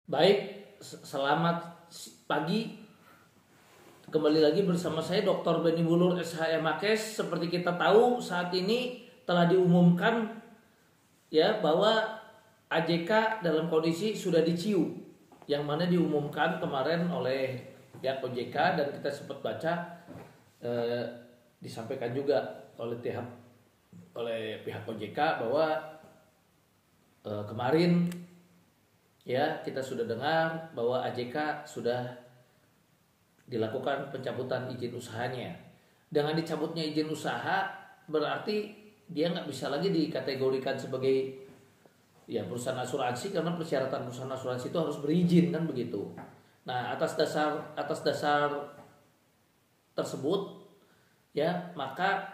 Baik, selamat pagi. Kembali lagi bersama saya Dr. Beni Bulur SHM Makes. Seperti kita tahu saat ini telah diumumkan ya bahwa AJK dalam kondisi sudah diciu, yang mana diumumkan kemarin oleh pihak OJK dan kita sempat baca disampaikan juga oleh pihak OJK bahwa kemarin ya kita sudah dengar bahwa AJK sudah dilakukan pencabutan izin usahanya. Dengan dicabutnya izin usaha berarti dia nggak bisa lagi dikategorikan sebagai ya perusahaan asuransi, karena persyaratan perusahaan asuransi itu harus berizin kan begitu. Nah atas dasar tersebut ya maka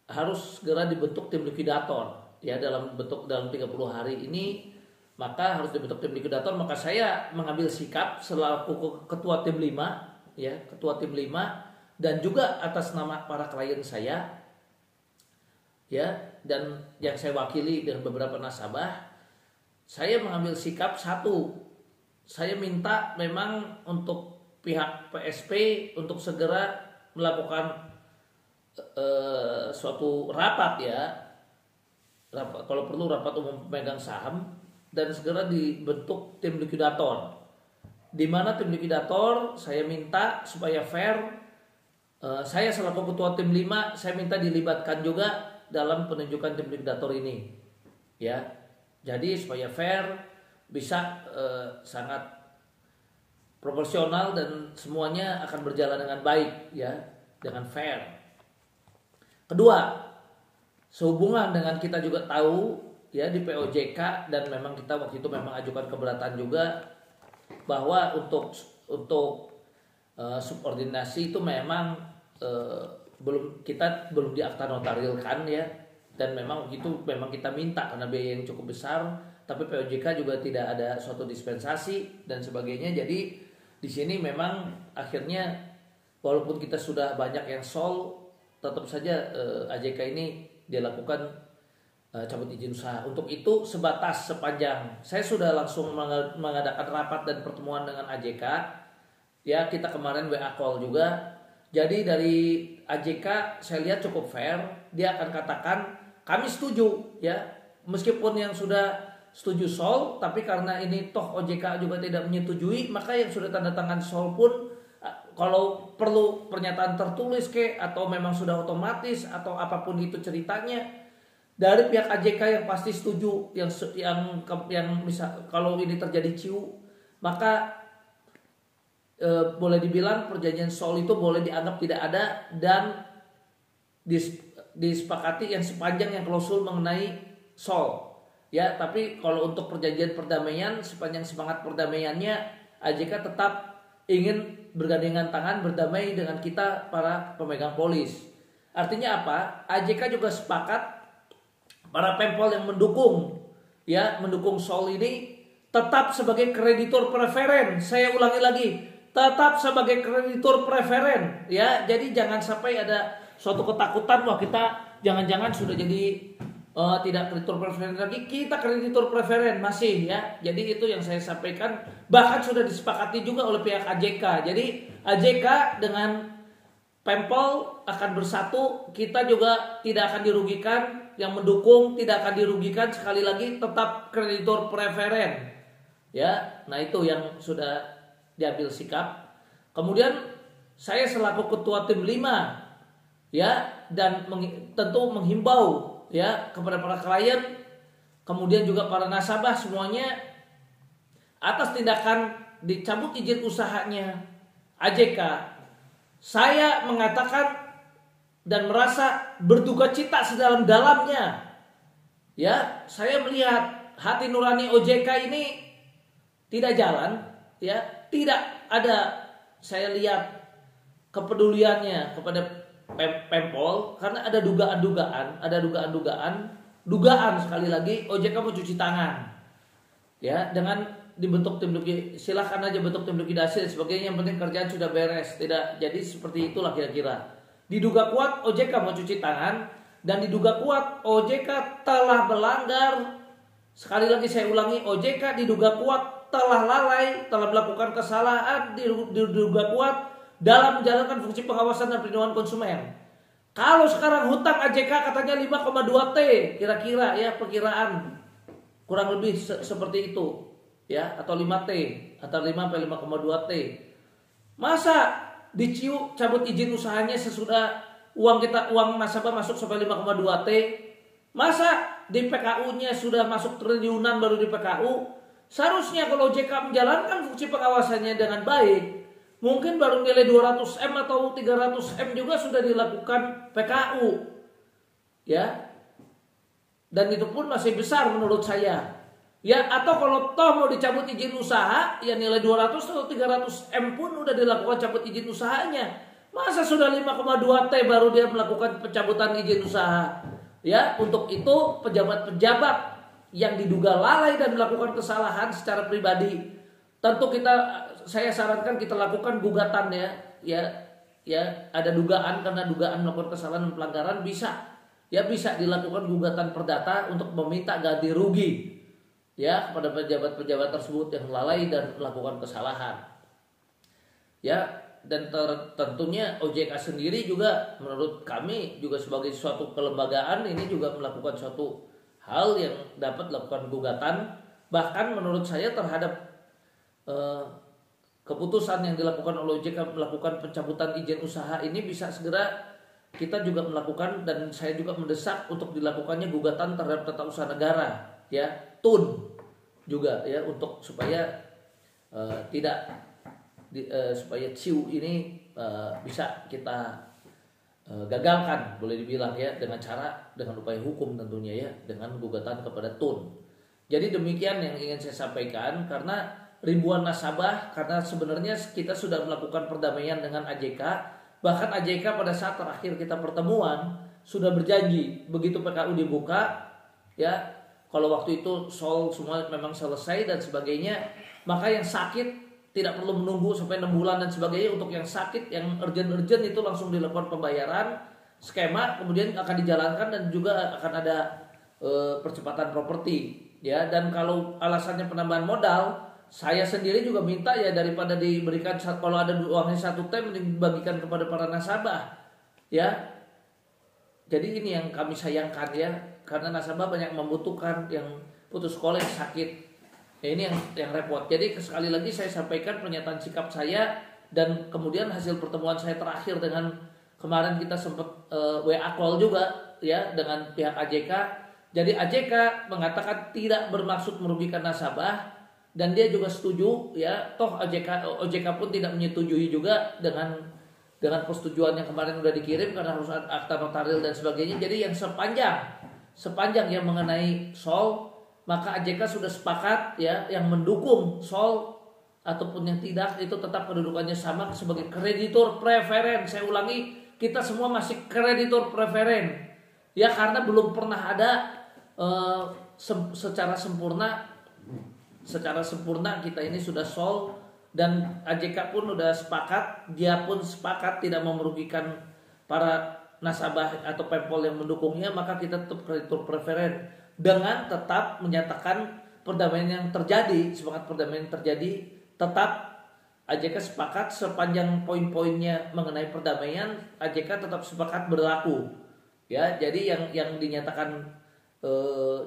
harus segera dibentuk tim likuidator ya dalam 30 hari ini. Maka harus dibentuk tim likuidator. Maka saya mengambil sikap selaku ketua tim 5 ya, ketua tim 5 dan juga atas nama para klien saya ya, dan yang saya wakili dengan beberapa nasabah, saya mengambil sikap satu. Saya minta memang untuk pihak PSP untuk segera melakukan suatu rapat ya, rapat, kalau perlu rapat umum pemegang saham, dan segera dibentuk tim likuidator. Di mana tim likuidator saya minta supaya fair. Saya selaku ketua tim 5 saya minta dilibatkan juga dalam penunjukan tim likuidator ini. Ya. Jadi supaya fair, bisa sangat proporsional dan semuanya akan berjalan dengan baik ya, dengan fair. Kedua, sehubungan dengan kita juga tahu ya di POJK, dan memang kita waktu itu memang ajukan keberatan juga bahwa untuk subordinasi itu memang kita belum diakta notarilkan ya, dan memang itu memang kita minta karena biaya yang cukup besar, tapi POJK juga tidak ada suatu dispensasi dan sebagainya. Jadi di sini memang akhirnya walaupun kita sudah banyak yang tetap saja AJK ini dilakukan cabut izin usaha. Untuk itu sepanjang saya sudah langsung mengadakan rapat dan pertemuan dengan AJK ya, kita kemarin WA call juga. Jadi dari AJK saya lihat cukup fair, dia akan katakan kami setuju ya, meskipun yang sudah setuju sol, tapi karena ini toh OJK juga tidak menyetujui, maka yang sudah tanda tangan sol pun kalau perlu pernyataan tertulis atau memang sudah otomatis atau apapun itu ceritanya, dari pihak AJK yang pasti setuju, yang bisa kalau ini terjadi ciu, maka boleh dibilang perjanjian sol itu boleh dianggap tidak ada dan disepakati yang sepanjang yang klausul mengenai sol ya. Tapi kalau untuk perjanjian perdamaian, sepanjang semangat perdamaiannya, AJK tetap ingin bergandengan tangan berdamai dengan kita para pemegang polis. Artinya apa? AJK juga sepakat para pempol yang mendukung sol ini tetap sebagai kreditur preferen. Saya ulangi lagi, tetap sebagai kreditur preferen ya. Jadi jangan sampai ada suatu ketakutan bahwa kita jangan-jangan sudah jadi tidak kreditur preferen lagi. Kita kreditur preferen masih ya. Jadi itu yang saya sampaikan, bahkan sudah disepakati juga oleh pihak AJK. Jadi AJK dengan pempol akan bersatu, kita juga tidak akan dirugikan, yang mendukung tidak akan dirugikan, sekali lagi tetap kreditur preferen ya. Nah itu yang sudah diambil sikap. Kemudian saya selaku ketua tim 5 ya, dan tentu menghimbau ya kepada para klien, kemudian juga para nasabah semuanya, atas tindakan dicabut izin usahanya AJK, saya mengatakan dan merasa berduka cita sedalam-dalamnya ya. Saya melihat hati nurani OJK ini tidak jalan ya, tidak ada saya lihat kepeduliannya kepada pempol, karena ada dugaan sekali lagi OJK mau cuci tangan ya dengan dibentuk tim likuidasi. Silahkan aja bentuk tim likuidasi dan sebagainya, yang penting kerjaan sudah beres. Tidak jadi seperti itulah kira-kira. Diduga kuat OJK mau cuci tangan, dan diduga kuat OJK telah melanggar. Sekali lagi saya ulangi, OJK diduga kuat telah lalai, telah melakukan kesalahan, diduga kuat dalam menjalankan fungsi pengawasan dan perlindungan konsumen. Kalau sekarang hutang AJK katanya 5,2 T, kira-kira ya perkiraan kurang lebih seperti itu ya, atau 5 T, antara 5 sampai 5,2 T. Masa diciu cabut izin usahanya sesudah uang nasabah masuk sampai 5,2 T? Masa di PKU-nya sudah masuk triliunan baru di PKU? Seharusnya kalau OJK menjalankan fungsi pengawasannya dengan baik, mungkin baru nilai 200M atau 300M juga sudah dilakukan PKU. Ya. Dan itu pun masih besar menurut saya. Ya, atau kalau toh mau dicabut izin usaha, ya nilai 200 atau 300M pun udah dilakukan cabut izin usahanya. Masa sudah 5,2 T baru dia melakukan pencabutan izin usaha? Ya, untuk itu pejabat-pejabat yang diduga lalai dan melakukan kesalahan secara pribadi, tentu saya sarankan kita lakukan gugatan ya, ada dugaan karena dugaan melakukan kesalahan dan pelanggaran bisa dilakukan gugatan perdata untuk meminta ganti rugi ya kepada pejabat-pejabat tersebut yang lalai dan melakukan kesalahan. Ya, dan tentunya OJK sendiri juga menurut kami juga sebagai suatu kelembagaan ini juga melakukan suatu hal yang dapat dilakukan gugatan. Bahkan menurut saya terhadap keputusan yang dilakukan oleh OJK melakukan pencabutan izin usaha ini bisa segera kita juga melakukan, dan saya juga mendesak untuk dilakukannya gugatan terhadap tata usaha negara ya, TUN juga ya, untuk supaya supaya CIU ini bisa kita gagalkan, boleh dibilang ya, dengan upaya hukum tentunya ya, dengan gugatan kepada TUN. Jadi demikian yang ingin saya sampaikan, karena ribuan nasabah, karena sebenarnya kita sudah melakukan perdamaian dengan AJK, bahkan AJK pada saat terakhir kita pertemuan sudah berjanji begitu PKU dibuka ya, kalau waktu itu soal semua memang selesai dan sebagainya, maka yang sakit tidak perlu menunggu sampai 6 bulan dan sebagainya. Untuk yang sakit, yang urgent itu langsung dilakukan pembayaran skema, kemudian akan dijalankan dan juga akan ada percepatan properti ya. Dan kalau alasannya penambahan modal, saya sendiri juga minta ya, daripada diberikan kalau ada uangnya 1 T mending dibagikan kepada para nasabah ya. Jadi ini yang kami sayangkan ya, karena nasabah banyak membutuhkan, yang putus sekolah, yang sakit. Ya, ini yang repot. Jadi sekali lagi saya sampaikan pernyataan sikap saya, dan kemudian hasil pertemuan saya terakhir dengan kemarin kita sempat WA call juga ya dengan pihak AJK. Jadi AJK mengatakan tidak bermaksud merugikan nasabah, dan dia juga setuju ya, toh OJK pun tidak menyetujui juga dengan persetujuan yang kemarin sudah dikirim karena harus akta notaril dan sebagainya. Jadi yang sepanjang yang mengenai SOL, maka AJK sudah sepakat ya, yang mendukung SOL ataupun yang tidak itu tetap kedudukannya sama sebagai kreditur preferen. Saya ulangi, kita semua masih kreditur preferen ya, karena belum pernah ada secara sempurna kita ini sudah SOL, dan AJK pun sudah sepakat, dia pun sepakat tidak merugikan para nasabah atau pempol yang mendukungnya, maka kita tetap kreditur preferen dengan tetap menyatakan perdamaian yang terjadi, semangat perdamaian yang terjadi, tetap AJK sepakat sepanjang poin-poinnya mengenai perdamaian, AJK tetap sepakat berlaku ya. Jadi yang dinyatakan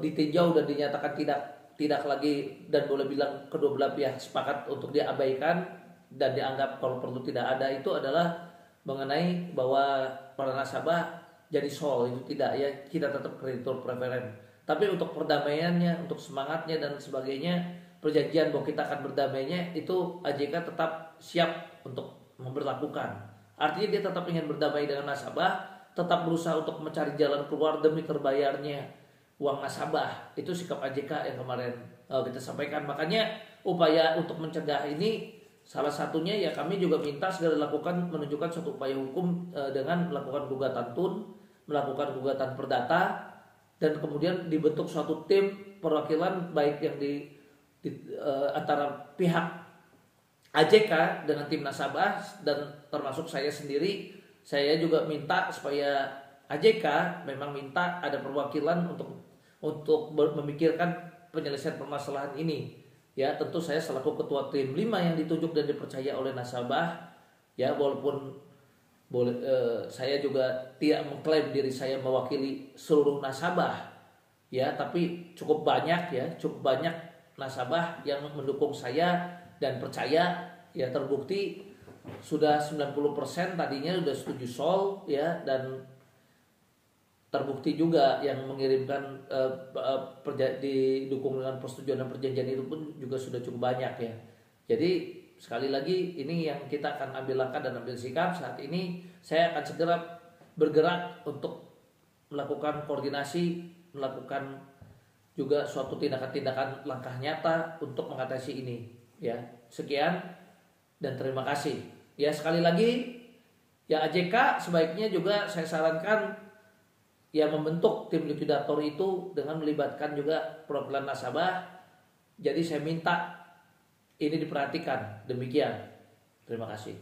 ditinjau dan dinyatakan tidak lagi, dan boleh bilang kedua belah pihak sepakat untuk diabaikan dan dianggap kalau perlu tidak ada, itu adalah mengenai bahwa para nasabah jadi SOL, itu tidak ya, kita tetap kreditur preferen. Tapi untuk perdamaiannya, untuk semangatnya dan sebagainya, perjanjian bahwa kita akan berdamainya, itu AJK tetap siap untuk memberlakukan. Artinya dia tetap ingin berdamai dengan nasabah, tetap berusaha untuk mencari jalan keluar demi terbayarnya uang nasabah. Itu sikap AJK yang kemarin kita sampaikan. Makanya upaya untuk mencegah ini salah satunya ya kami juga minta segera dilakukan, menunjukkan suatu upaya hukum dengan melakukan gugatan TUN, melakukan gugatan perdata, dan kemudian dibentuk suatu tim perwakilan baik yang antara pihak AJK dengan tim nasabah dan termasuk saya sendiri. Saya juga minta supaya AJK memang minta ada perwakilan untuk memikirkan penyelesaian permasalahan ini Ya, tentu saya selaku ketua tim 5 yang ditunjuk dan dipercaya oleh nasabah, ya walaupun saya juga tidak mengklaim diri saya mewakili seluruh nasabah, ya, tapi cukup banyak nasabah yang mendukung saya dan percaya, ya terbukti sudah 90% tadinya sudah setuju sol, ya, dan terbukti juga yang mengirimkan didukung dengan persetujuan dan perjanjian itu pun juga sudah cukup banyak, ya. Jadi sekali lagi ini yang kita akan ambil langkah dan ambil sikap. Saat ini saya akan segera bergerak untuk melakukan koordinasi, melakukan juga suatu tindakan-tindakan langkah nyata untuk mengatasi ini, ya. Sekian dan terima kasih. Ya, sekali lagi ya, AJK sebaiknya juga saya sarankan ya membentuk tim likuidator itu dengan melibatkan juga perwakilan nasabah. Jadi saya minta ini diperhatikan. Demikian. Terima kasih.